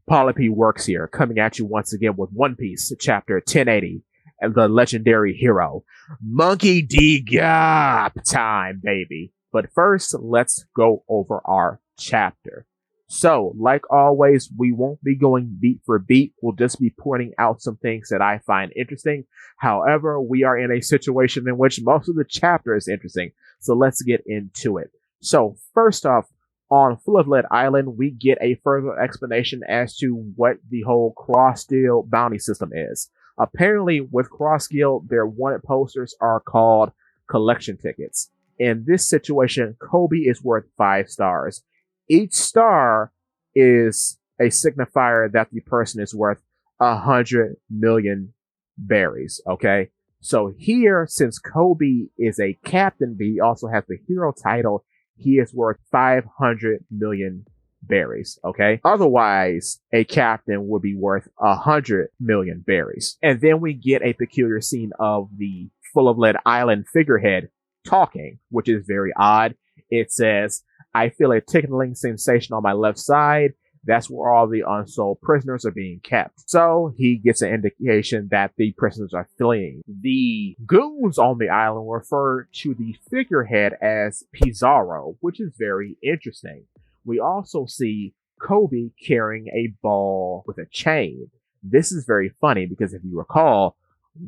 PolipedeWorks here, coming at you once again with One Piece, chapter 1080, and the legendary hero, Monkey D. Gap time, baby. But first, let's go over our chapter. So, like always, we won't be going beat for beat. We'll just be pointing out some things that I find interesting. However, we are in a situation in which most of the chapter is interesting. So let's get into it. So, first off, on Polipede Island, we get a further explanation as to what the whole Cross Guild bounty system is. Apparently, with Cross Guild, their wanted posters are called collection tickets. In this situation, Kobe is worth 5 stars. Each star is a signifier that the person is worth 100 million berries, okay? So here, since Kobe is a captain, but he also has the hero title, he is worth 500 million berries, okay? Otherwise, a captain would be worth 100 million berries. And then we get a peculiar scene of the Polipede Island figurehead talking, which is very odd. It says, I feel a tickling sensation on my left side. That's where all the unsold prisoners are being kept. So he gets an indication that the prisoners are fleeing. The goons on the island refer to the figurehead as Pizarro, which is very interesting. We also see Kobe carrying a ball with a chain. This is very funny because if you recall,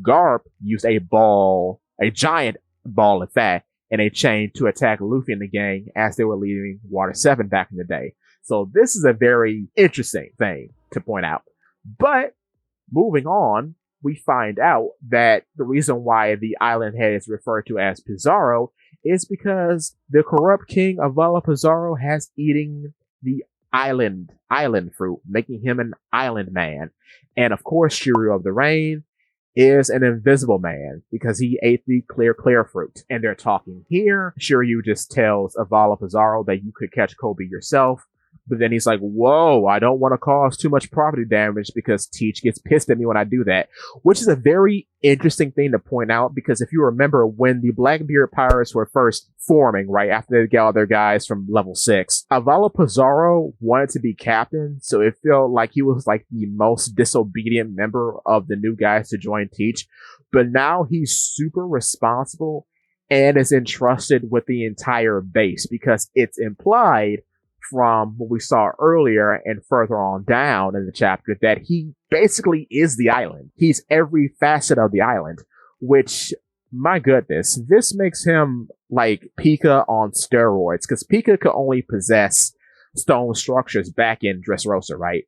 Garp used a giant ball in fact, and a chain to attack Luffy and the gang as they were leaving Water 7 back in the day. So this is a very interesting thing to point out. But moving on, we find out that the reason why the island head is referred to as Pizarro is because the corrupt king of Vala Pizarro has eaten the island fruit, making him an island man. And of course, Shiryu of the Rain is an invisible man because he ate the clear fruit. And they're talking here. Shiryu just tells Vala Pizarro that you could catch Kobe yourself. But then he's like, whoa, I don't want to cause too much property damage because Teach gets pissed at me when I do that. Which is a very interesting thing to point out because if you remember when the Blackbeard Pirates were first forming, right, after they got all their guys from level 6, Vala Pizarro wanted to be captain, so it felt like he was like the most disobedient member of the new guys to join Teach. But now he's super responsible and is entrusted with the entire base because it's implied from what we saw earlier and further on down in the chapter that he basically is the island. He's every facet of the island, which, my goodness, this makes him like Pika on steroids, because Pika could only possess stone structures back in Dressrosa, right?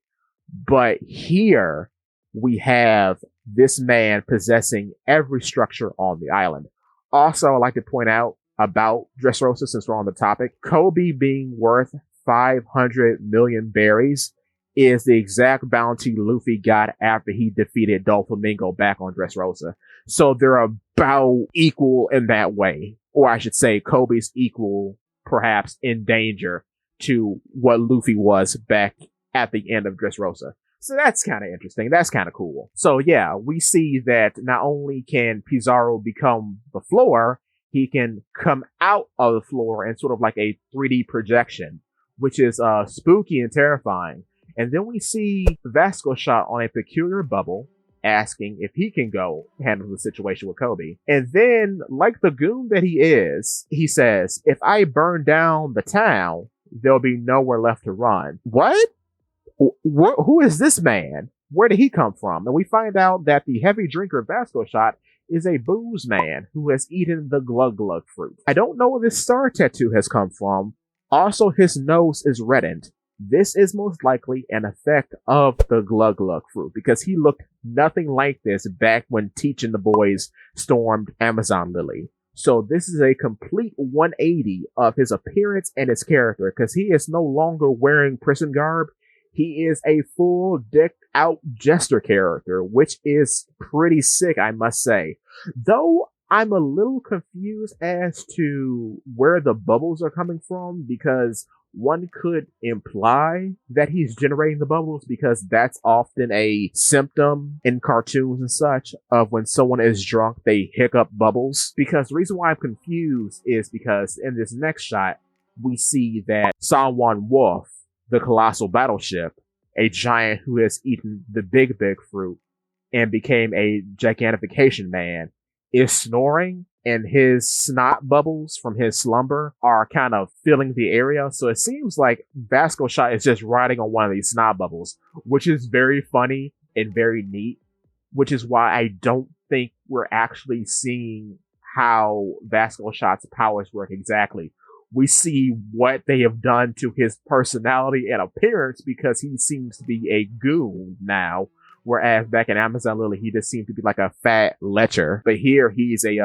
But here we have this man possessing every structure on the island. Also, I'd like to point out about Dressrosa, since we're on the topic, Kobe being worth 500 million berries is the exact bounty Luffy got after he defeated Doflamingo back on Dressrosa. So they're about equal in that way. Or I should say Kobe's equal, perhaps, in danger to what Luffy was back at the end of Dressrosa. So that's kind of interesting. That's kind of cool. So yeah, we see that not only can Pizarro become the floor, he can come out of the floor in sort of like a 3D projection, which is spooky and terrifying. And then we see Vasco shot on a peculiar bubble, asking if he can go handle the situation with Kobe. And then, like the goon that he is, he says, if I burn down the town, there'll be nowhere left to run. What? Who is this man? Where did he come from? And we find out that the heavy drinker Vasco shot is a booze man who has eaten the glug glug fruit. I don't know where this star tattoo has come from. Also, his nose is reddened. This is most likely an effect of the glug glug fruit because he looked nothing like this back when Teach and the boys stormed Amazon Lily. So this is a complete 180 of his appearance and his character because he is no longer wearing prison garb. He is a full decked out jester character, which is pretty sick, I must say. Though I'm a little confused as to where the bubbles are coming from because one could imply that he's generating the bubbles because that's often a symptom in cartoons and such of when someone is drunk, they hiccup bubbles. Because the reason why I'm confused is because in this next shot, we see that Sanwan Wolf, the colossal battleship, a giant who has eaten the big fruit and became a gigantification man, is snoring, and his snot bubbles from his slumber are kind of filling the area. So it seems like Vasco Shot is just riding on one of these snot bubbles, which is very funny and very neat, which is why I don't think we're actually seeing how Vasco Shot's powers work exactly. We see what they have done to his personality and appearance because he seems to be a goon now. Whereas back in Amazon Lily, he just seemed to be like a fat lecher. But here he's a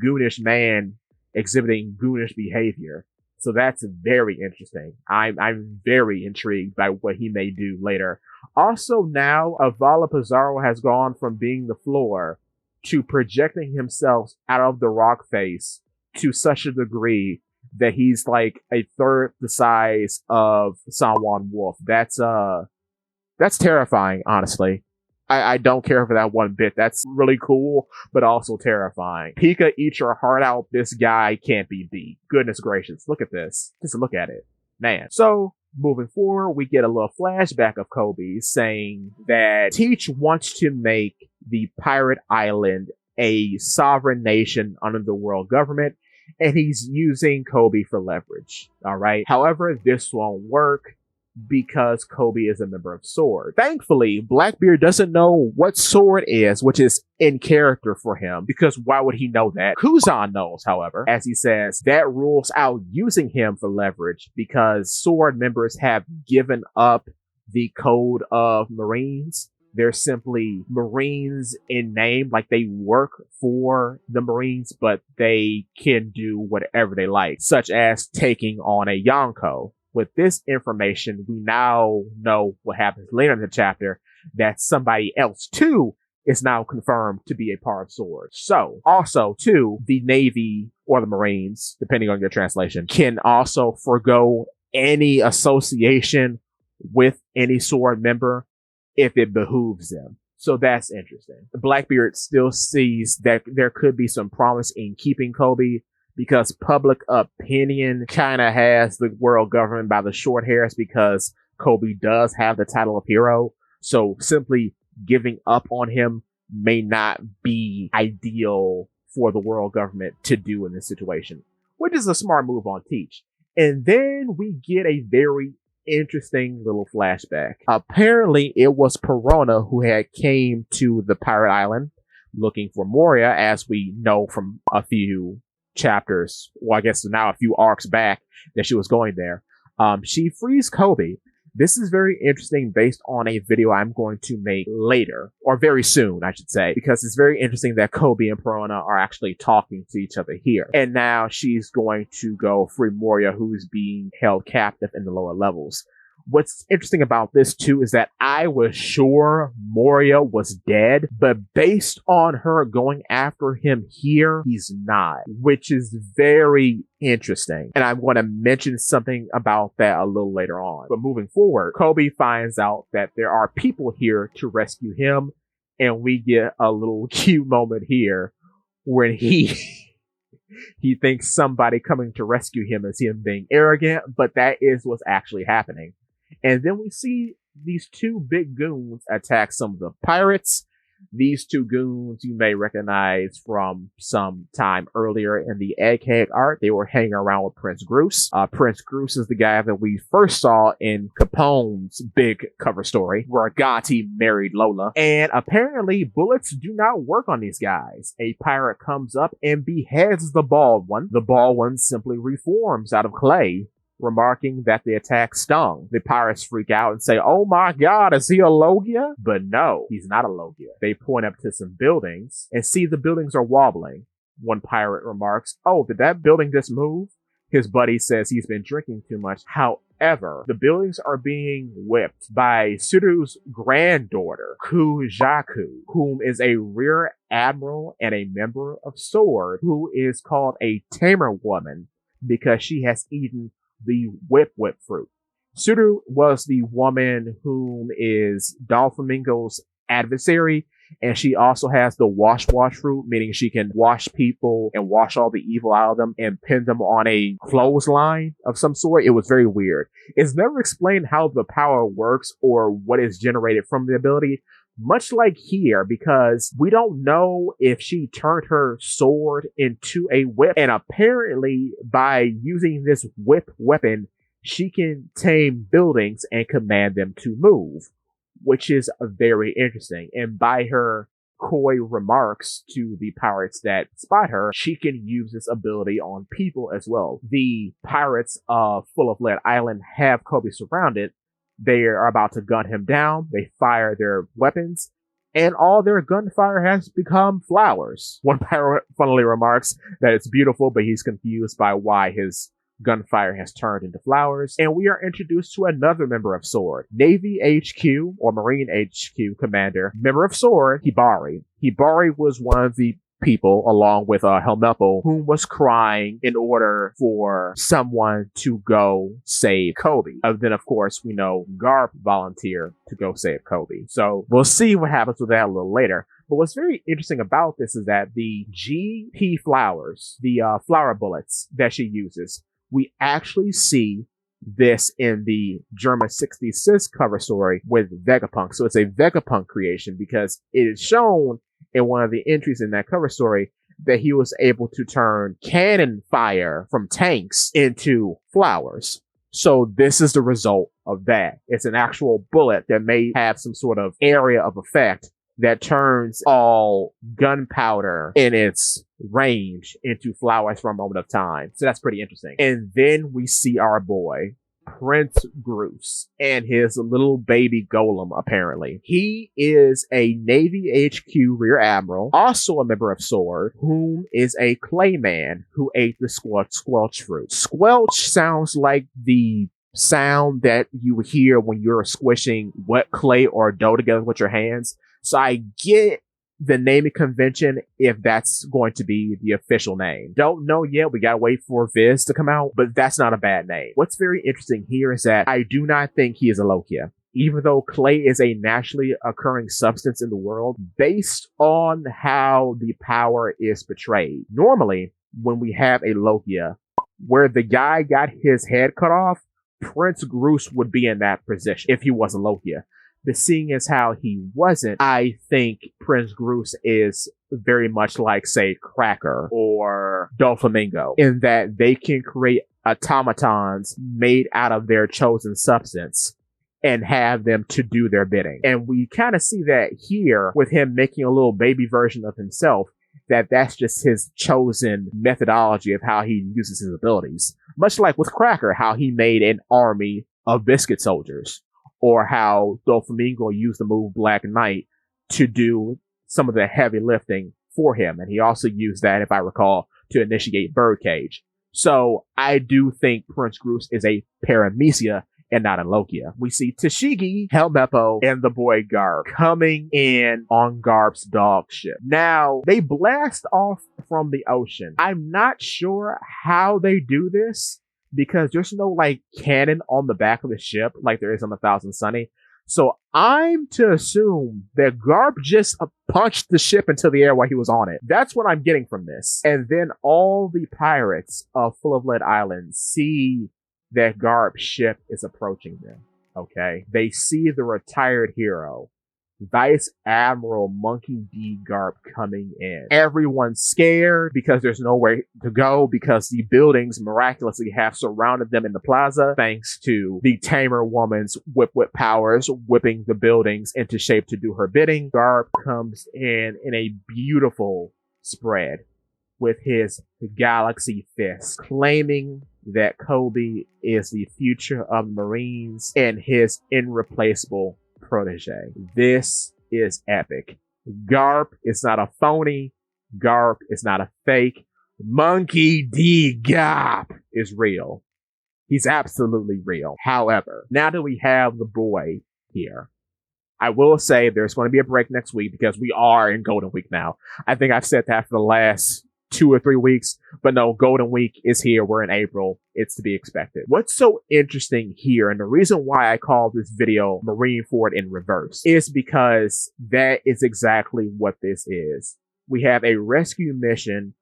goonish man exhibiting goonish behavior. So that's very interesting. I'm very intrigued by what he may do later. Also now, Avala Pizarro has gone from being the floor to projecting himself out of the rock face to such a degree that he's like a third the size of San Juan Wolf. That's terrifying, honestly. I don't care for that one bit. That's really cool, but also terrifying. Pika, eat your heart out. This guy can't be beat. Goodness gracious. Look at this. Just look at it. Man. So, moving forward, we get a little flashback of Kobe saying that Teach wants to make the pirate island a sovereign nation under the world government, and he's using Kobe for leverage. Alright? However, this won't work because Kobe is a member of Sword. Thankfully, Blackbeard doesn't know what Sword is, which is in character for him, because why would he know that? Kuzan knows, however, as he says, that rules out using him for leverage because Sword members have given up the code of Marines. They're simply Marines in name, like they work for the Marines, but they can do whatever they like, such as taking on a Yonko. With this information, we now know what happens later in the chapter, that somebody else too is now confirmed to be a part of Sword. So, also too, the Navy or the Marines, depending on your translation, can also forgo any association with any Sword member if it behooves them. So that's interesting. Blackbeard still sees that there could be some promise in keeping Kobe, because public opinion kind of has the world government by the short hairs because Kobe does have the title of hero. So simply giving up on him may not be ideal for the world government to do in this situation, which is a smart move on Teach. And then we get a very interesting little flashback. Apparently it was Perona who had came to the pirate island looking for Moria, as we know from a few chapters, well, I guess now a few arcs back, that she was going there. She frees Kobe. This is very interesting based on a video I'm going to make later, or very soon, I should say, because it's very interesting that Kobe and Perona are actually talking to each other here. And now she's going to go free Moria, who's being held captive in the lower levels. What's interesting about this too is that I was sure Moria was dead, but based on her going after him here, he's not, which is very interesting. And I'm going to mention something about that a little later on. But moving forward, Kobe finds out that there are people here to rescue him, and we get a little cute moment here when he thinks somebody coming to rescue him is him being arrogant, but that is what's actually happening. And then we see these two big goons attack some of the pirates. These two goons you may recognize from some time earlier in the Egghead art. They were hanging around with Prince Groose. Prince Groose is the guy that we first saw in Capone's big cover story, where Gotti married Lola. And apparently bullets do not work on these guys. A pirate comes up and beheads the bald one. The bald one simply reforms out of clay, remarking that the attack stung. The pirates freak out and say, "Oh my god, is he a Logia?" But no, he's not a Logia. They point up to some buildings and see the buildings are wobbling. One pirate remarks, "Oh, did that building just move?" His buddy says he's been drinking too much. However, the buildings are being whipped by Suru's granddaughter, Kujaku, whom is a rear admiral and a member of Sword, who is called a tamer woman because she has eaten the whip fruit. Suru was the woman whom is Doflamingo's adversary. And she also has the wash fruit, meaning she can wash people and wash all the evil out of them and pin them on a clothesline of some sort. It was very weird. It's never explained how the power works or what is generated from the ability, much like here, because we don't know if she turned her sword into a whip. And apparently, by using this whip weapon, she can tame buildings and command them to move, which is very interesting. And by her coy remarks to the pirates that spot her, she can use this ability on people as well. The pirates of Full of Lead Island have Kobe surrounded. They are about to gun him down. They fire their weapons, and all their gunfire has become flowers. One pirate funnily remarks that it's beautiful, but he's confused by why his gunfire has turned into flowers. And we are introduced to another member of Sword, Navy HQ or Marine HQ commander, member of Sword, Hibari. Hibari was one of the people, along with Helmeppo, who was crying in order for someone to go save Kobe. Then, of course, we know Garp volunteered to go save Kobe. So we'll see what happens with that a little later. But what's very interesting about this is that the GP flowers, the flower bullets that she uses, we actually see this in the German 60s cover story with Vegapunk. So it's a Vegapunk creation because it is shown in one of the entries in that cover story that he was able to turn cannon fire from tanks into flowers. So this is the result of that. It's an actual bullet that may have some sort of area of effect that turns all gunpowder in its range into flowers for a moment of time. So that's pretty interesting. And then we see our boy, Prince Groose, and his little baby golem, apparently. He is a Navy HQ Rear Admiral, also a member of Sword, whom is a clayman who ate the squelch fruit. Squelch sounds like the sound that you would hear when you're squishing wet clay or dough together with your hands. So I get the naming convention if that's going to be the official name. Don't know yet. We gotta wait for Viz to come out, but that's not a bad name. What's very interesting here is that I do not think he is a Lokia. Even though clay is a naturally occurring substance in the world, based on how the power is portrayed. Normally, when we have a Lokia, where the guy got his head cut off, Prince Groose would be in that position if he was a Lokia. But seeing as how he wasn't, I think Prince Groose is very much like, say, Cracker or Doflamingo, in that they can create automatons made out of their chosen substance and have them to do their bidding. And we kind of see that here with him making a little baby version of himself, that's just his chosen methodology of how he uses his abilities. Much like with Cracker, how he made an army of biscuit soldiers. Or how Doflamingo used the move Black Knight to do some of the heavy lifting for him. And he also used that, if I recall, to initiate Birdcage. So I do think Prince Groose is a Paramecia and not a Lokia. We see Tashigi, Helmeppo, and the boy Garp coming in on Garp's dog ship. Now, they blast off from the ocean. I'm not sure how they do this, because there's no, cannon on the back of the ship like there is on the Thousand Sunny. So I'm to assume that Garp just punched the ship into the air while he was on it. That's what I'm getting from this. And then all the pirates of Full of Lead Island see that Garp's ship is approaching them. Okay? They see the retired hero, Vice Admiral Monkey D. Garp, coming in. Everyone's scared because there's nowhere to go because the buildings miraculously have surrounded them in the plaza thanks to the Tamer woman's whip powers whipping the buildings into shape to do her bidding. Garp comes in a beautiful spread with his galaxy fist, claiming that Kobe is the future of Marines and his irreplaceable protege. This is epic. Garp is not a phony. Garp is not a fake. Monkey D. Garp is real. He's absolutely real. However, now that we have the boy here, I will say there's going to be a break next week because we are in Golden Week now. I think I've said that for the last 2 or 3 weeks. But no, Golden Week is here. We're in April. It's to be expected. What's so interesting here, and the reason why I call this video Marineford in reverse, is because that is exactly what this is. We have a rescue mission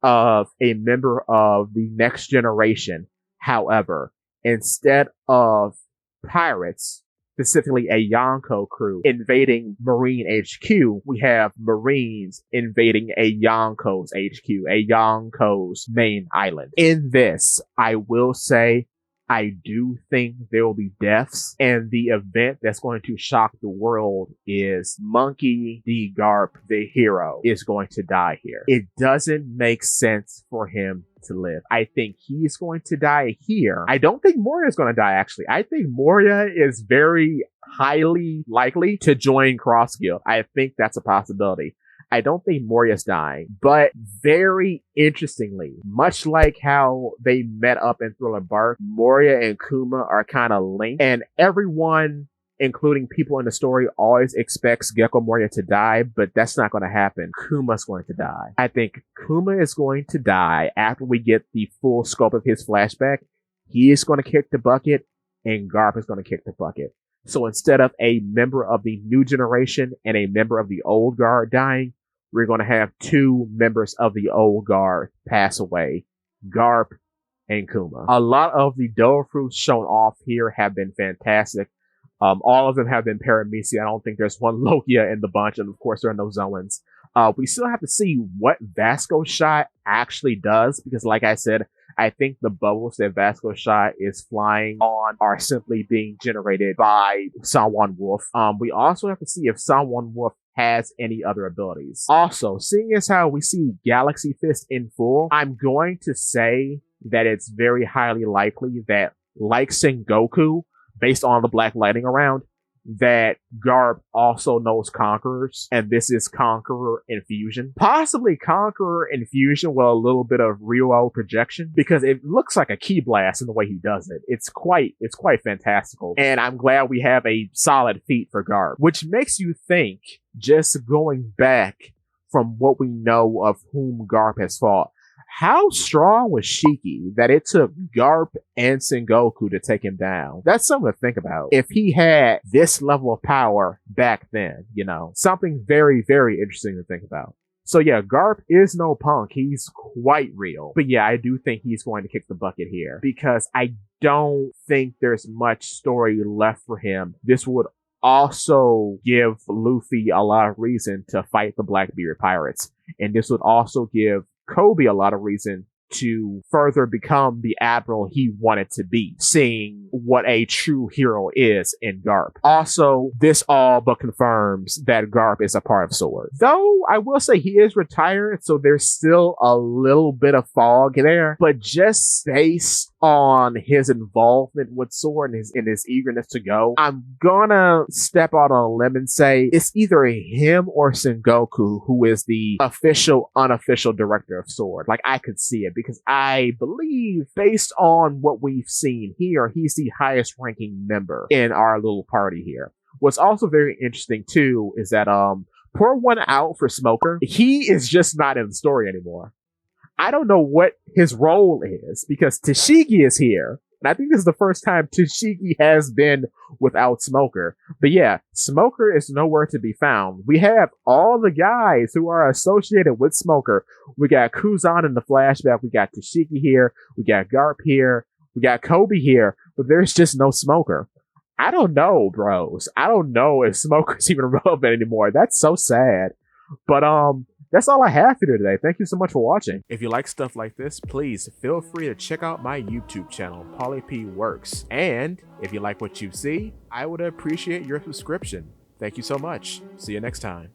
of a member of the next generation. However, instead of pirates, specifically a Yonko crew, invading Marine HQ, we have Marines invading a Yonko's HQ, a Yonko's main island. In this, I will say, I do think there will be deaths, and the event that's going to shock the world is Monkey D. Garp, the hero, is going to die here. It doesn't make sense for him to live. I think he's going to die here. I don't think Moria is going to die, actually. I think Moria is very highly likely to join Cross Guild. I think that's a possibility. I don't think Moria's dying, but very interestingly, much like how they met up in Thriller Bark, Moria and Kuma are kind of linked, and everyone, including people in the story, always expects Gecko Moria to die, but that's not going to happen. Kuma's going to die. I think Kuma is going to die after we get the full scope of his flashback. He is going to kick the bucket, and Garp is going to kick the bucket. So instead of a member of the new generation and a member of the old guard dying, we're going to have 2 members of the old guard pass away, Garp and Kuma. A lot of the Doe fruits shown off here have been fantastic. All of them have been Parameci. I don't think there's one Lokia in the bunch, and of course there are no Zoans. We still have to see what Vasco Shot actually does, because like I said, I think the bubbles that Vasco Shot is flying on are simply being generated by Sanwan Wolf. We also have to see if Sanwan Wolf has any other abilities. Also, seeing as how we see Galaxy Fist in full, I'm going to say that it's very highly likely that, like Sengoku, based on the Black Lightning around, that Garp also knows Conquerors, and this is Conqueror Infusion. Possibly Conqueror Infusion with a little bit of Ryo projection, because it looks like a Ki Blast in the way he does it. It's quite fantastical, and I'm glad we have a solid feat for Garp, which makes you think, just going back from what we know of whom Garp has fought, how strong was Shiki that it took Garp and Sengoku to take him down? That's something to think about. If he had this level of power back then, you know, something very, very interesting to think about. So yeah, Garp is no punk. He's quite real. But yeah, I do think he's going to kick the bucket here, because I don't think there's much story left for him. This would also give Luffy a lot of reason to fight the Blackbeard pirates. And this would also give Kobe a lot of reason to further become the admiral he wanted to be, seeing what a true hero is in Garp. Also, this all but confirms that Garp is a part of Sword. Though, I will say he is retired, so there's still a little bit of fog there, but just based on his involvement with Sword and his eagerness to go, I'm gonna step out on a limb and say it's either him or Sengoku who is the official, unofficial director of Sword. Like, I could see it, because I believe, based on what we've seen here, he's the highest ranking member in our little party here. What's also very interesting too is that pour one out for Smoker. He is just not in the story anymore. I don't know what his role is, because Tashigi is here, and I think this is the first time Tashigi has been without Smoker. But yeah, Smoker is nowhere to be found. We have all the guys who are associated with Smoker. We got Kuzan in the flashback. We got Tashigi here. We got Garp here. We got Kobe here. But there's just no Smoker. I don't know, bros. I don't know if Smoker's even relevant anymore. That's so sad. But that's all I have for you today. Thank you so much for watching. If you like stuff like this, please feel free to check out my YouTube channel, PolipedeWorks. And if you like what you see, I would appreciate your subscription. Thank you so much. See you next time.